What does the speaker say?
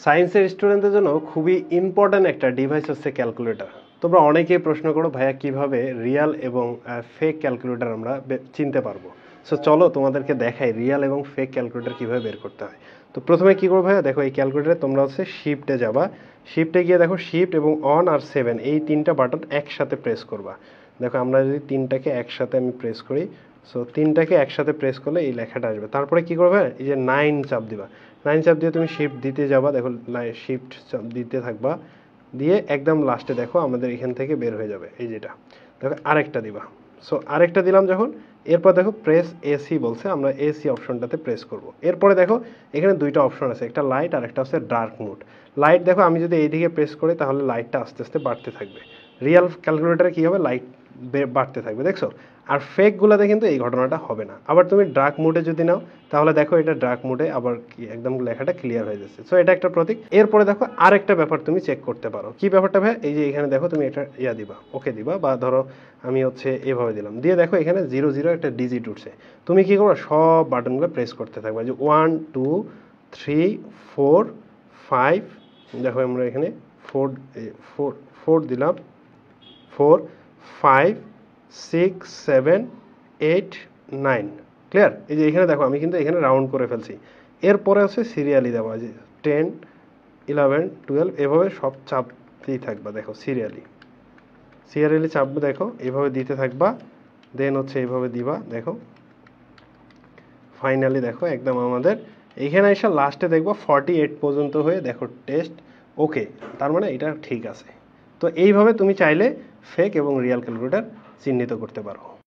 সায়েন্সের স্টুডেন্টদের জন্য খুবই ইম্পর্ট্যান্ট একটা ডিভাইস হচ্ছে ক্যালকুলেটর। তোমরা অনেকেই প্রশ্ন করো ভাইয়া কিভাবে রিয়াল এবং ফেক ক্যালকুলেটর আমরা চিনতে পারবো। সো চলো তোমাদেরকে দেখাই রিয়াল এবং ফেক ক্যালকুলেটর কিভাবে বের করতে হয়। তো প্রথমে কি করবো ভাইয়া, দেখো এই ক্যালকুলেটরে তোমরা হচ্ছে শিফটে যাবা, শিফটে গিয়ে দেখো শিফট এবং অন আর 7 এই তিনটা বাটন একসাথে প্রেস করবা। দেখো আমরা যদি তিনটাকে একসাথে আমি প্রেস করি, সো তিনটাকে একসাথে প্রেস করলে এই লেখাটা আসবে। তারপরে কি করবে, এই যে 9 চাপ দিবা, 9 চাপ দিয়ে তুমি শিফট দিতে যাবা, দেখো শিফট চাপ দিতে থাকবা, দিয়ে একদম লাস্টে দেখো আমাদের এখান থেকে বের হয়ে যাবে এই যেটা, দেখো আরেকটা দিবা। সো আরেকটা দিলাম যখন, এরপর দেখো প্রেস এসি বলছে, আমরা এসি অপশনটাতে প্রেস করব। এরপরে দেখো এখানে দুইটা অপশন আছে, একটা লাইট আর একটা হচ্ছে ডার্ক মোড। লাইট দেখো আমি যদি এইদিকে প্রেস করি তাহলে লাইটটা আস্তে আস্তে বাড়তে থাকবে। রিয়াল ক্যালকুলেটারে কি হবে, লাইট বাড়তে থাকবে, দেখছো। আর ফেকগুলোতে কিন্তু এই ঘটনাটা হবে না। আবার তুমি ডার্ক মোডে যদি নাও তাহলে দেখো এটা ডার্ক মোডে আবার কি একদম লেখাটা ক্লিয়ার হয়ে যাচ্ছে। সো এটা একটা প্রতীক। এরপরে দেখো আরেকটা ব্যাপার তুমি চেক করতে পারো। কি ব্যাপারটা ভাই, এই যে এখানে দেখো তুমি এটা দিবা, ওকে দিবা, বা ধরো আমি হচ্ছে এভাবে দিলাম, দিয়ে দেখো এখানে 0 0 একটা ডিজিট উঠছে। তুমি কি করো, সব বাটনগুলো প্রেস করতে থাকবে, যে 1 2 3 4 5, দেখো আমরা এখানে 4 4 4 দিলাম, 4 5 6 7 8 9, ক্লিয়ার। এই যে এখানে দেখো আমি কিন্তু এখানে রাউন্ড করে ফেলছি। এরপরে হচ্ছে সিরিয়ালি দেওয়া, যে 10 11 12 এভাবে সব চাপতেই থাকবা, দেখো সিরিয়ালি সিরিয়ালি চাপবে, দেখো এইভাবে দিতে থাকবা, দেন হচ্ছে এইভাবে দিবা, দেখো ফাইনালি দেখো একদম আমাদের এইখানে এসে লাস্টে দেখবো 48 পর্যন্ত হয়ে দেখো টেস্ট ওকে, তার মানে এটা ঠিক আছে। তো এইভাবে তুমি চাইলে ফেক এবং রিয়াল ক্যালকুলেটর চিহ্নিত করতে পারো।